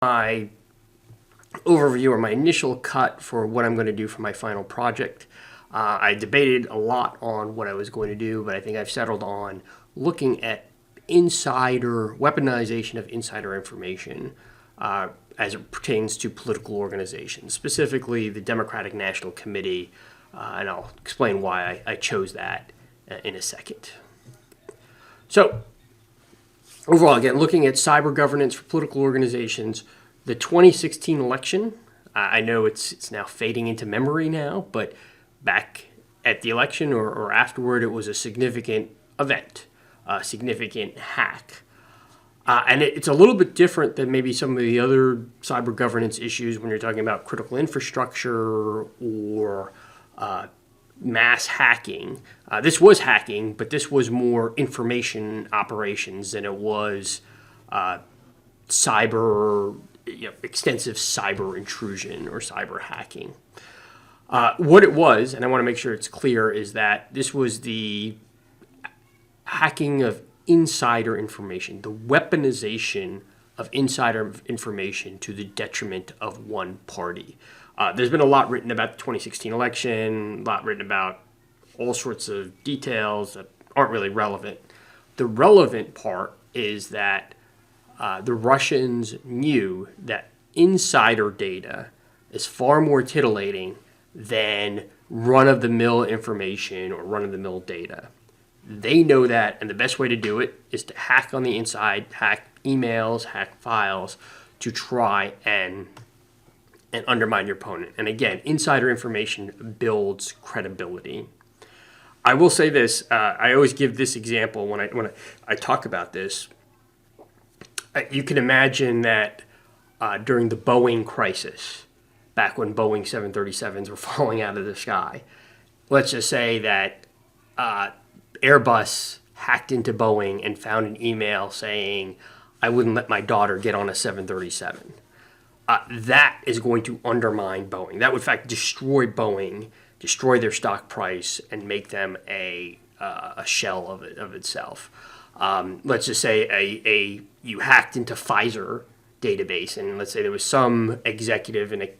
My overview or my initial cut for what I'm going to do for my final project. I debated a lot on what I was going to do, but I think I've settled on looking at weaponization of insider information as it pertains to political organizations, specifically the Democratic National Committee, and I'll explain why I chose that in a second. So, overall, again, looking at cyber governance for political organizations, the 2016 election, I know it's now fading into memory now, but back at the election or afterward, it was a significant event, a significant hack. And it's a little bit different than maybe some of the other cyber governance issues when you're talking about critical infrastructure or mass hacking. This was hacking, but this was more information operations than it was extensive cyber intrusion or cyber hacking. What it was, and I want to make sure it's clear, is that this was the hacking of insider information, the weaponization of insider information to the detriment of one party. There's been a lot written about the 2016 election, a lot written about all sorts of details that aren't really relevant. The relevant part is that the Russians knew that insider data is far more titillating than run-of-the-mill information or run-of-the-mill data. They know that, and the best way to do it is to hack on the inside, hack emails, hack files, to try and undermine your opponent. And again, insider information builds credibility. I will say this, I always give this example when I talk about this. You can imagine that during the Boeing crisis, back when Boeing 737s were falling out of the sky, let's just say that Airbus hacked into Boeing and found an email saying, I wouldn't let my daughter get on a 737. That is going to undermine Boeing. That would, in fact, destroy Boeing, destroy their stock price, and make them a shell of itself. Let's just say you hacked into Pfizer database, and let's say there was some executive in a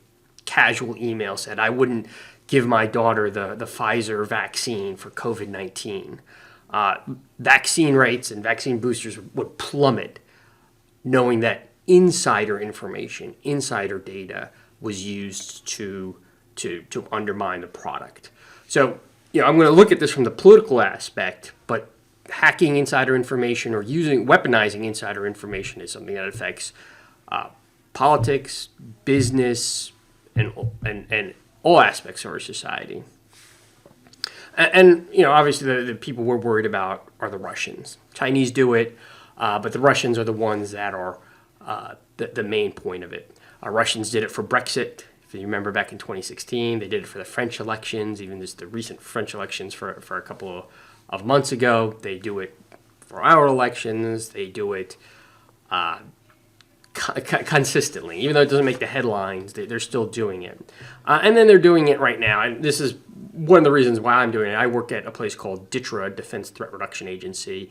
casual email said, I wouldn't give my daughter the Pfizer vaccine for COVID-19. Vaccine rates and vaccine boosters would plummet, knowing that insider information, insider data was used to undermine the product. So, I'm going to look at this from the political aspect, but hacking insider information or weaponizing insider information is something that affects politics, business, and all aspects of our society. And obviously the people we're worried about are the Russians. Chinese do it, but the Russians are the ones that are the main point of it. Russians did it for Brexit. If you remember back in 2016, they did it for the French elections, even just the recent French elections for a couple of months ago. They do it for our elections. They do it consistently. Even though it doesn't make the headlines, they're still doing it. And then they're doing it right now. And this is one of the reasons why I'm doing it. I work at a place called DTRA, Defense Threat Reduction Agency,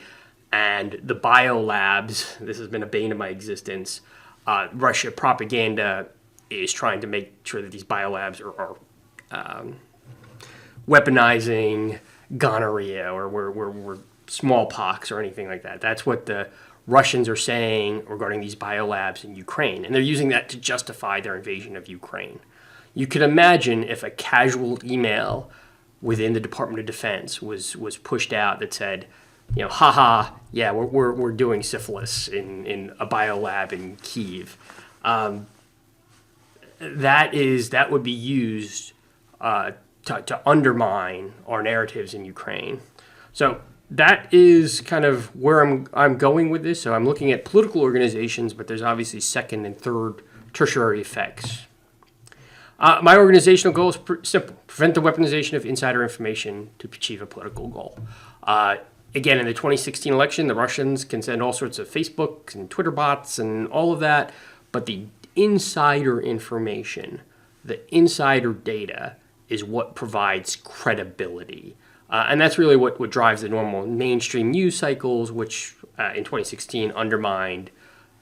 and the biolabs, this has been a bane of my existence. Russia propaganda is trying to make sure that these biolabs are weaponizing gonorrhea or smallpox or anything like that. That's what the Russians are saying regarding these biolabs in Ukraine, and they're using that to justify their invasion of Ukraine. You could imagine if a casual email within the Department of Defense was pushed out that said, haha, yeah, we're doing syphilis in a biolab in Kyiv. That would be used to undermine our narratives in Ukraine. So that is kind of where I'm going with this. So I'm looking at political organizations, but there's obviously second and third tertiary effects. My organizational goal is simple: prevent the weaponization of insider information to achieve a political goal. Again, in the 2016 election, the Russians can send all sorts of Facebook and Twitter bots and all of that, but the insider information, the insider data, is what provides credibility. And that's really what drives the normal mainstream news cycles, which in 2016 undermined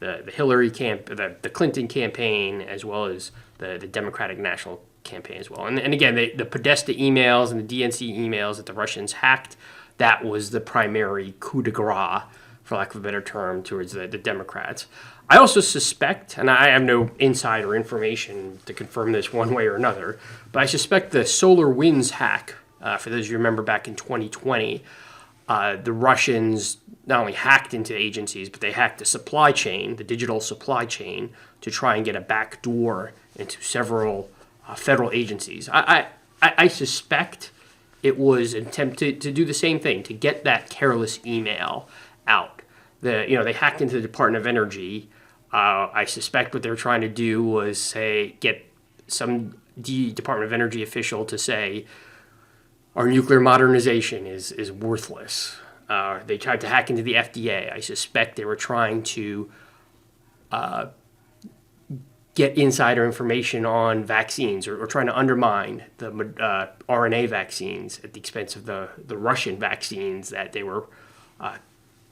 the Hillary the Clinton campaign, as well as the Democratic National campaign as well. And again, the Podesta emails and the DNC emails that the Russians hacked, that was the primary coup de grace, for lack of a better term, towards the Democrats. I also suspect, and I have no insider information to confirm this one way or another, but I suspect the SolarWinds hack, for those of you who remember back in 2020, the Russians not only hacked into agencies, but they hacked the supply chain, the digital supply chain, to try and get a back door into several federal agencies. I suspect it was an attempt to do the same thing, to get that careless email out. They hacked into the Department of Energy. I suspect what they were trying to do was get some Department of Energy official to say, our nuclear modernization is worthless. They tried to hack into the FDA. I suspect they were trying to get insider information on vaccines, or trying to undermine the RNA vaccines at the expense of the Russian vaccines that they were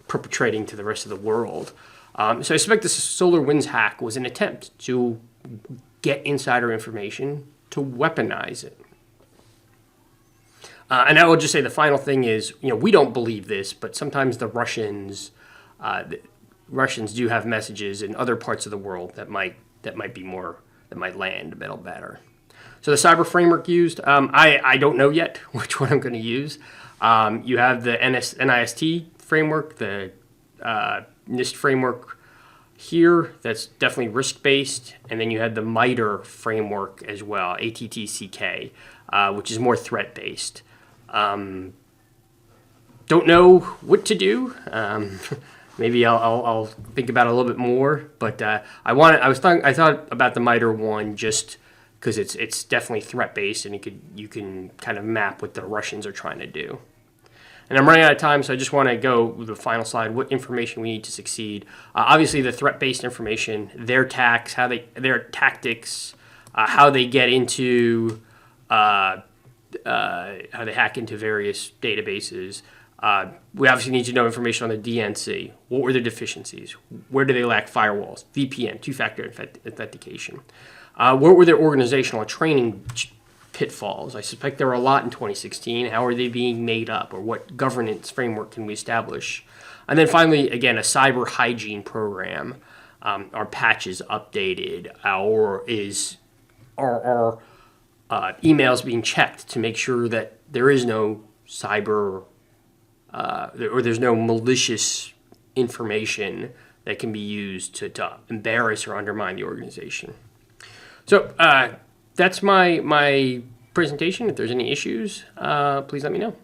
perpetrating to the rest of the world. So I suspect this SolarWinds hack was an attempt to get insider information to weaponize it. And I will just say the final thing is, we don't believe this, but sometimes the Russians do have messages in other parts of the world that might land a little better. So the cyber framework used, I don't know yet which one I'm going to use. You have the NIST framework, the NIST framework here, that's definitely risk-based, and then you had the MITRE framework as well, ATTCK, which is more threat-based. Don't know what to do. Maybe I'll think about it a little bit more, but I thought about the MITRE one just because it's definitely threat-based, and you can kind of map what the Russians are trying to do. And I'm running out of time, so I just want to go with the final slide, what information we need to succeed. Obviously, the threat-based information, their tactics, how they get into, how they hack into various databases. We obviously need to know information on the DNC. What were the deficiencies? Where do they lack firewalls? VPN, two-factor authentication. What were their organizational and training pitfalls? I suspect there were a lot in 2016. How are they being made up, or what governance framework can we establish? And then finally, again, a cyber hygiene program. Are patches updated, or are emails being checked to make sure that there is no cyber or there's no malicious information that can be used to embarrass or undermine the organization. So that's my presentation. If there's any issues, please let me know.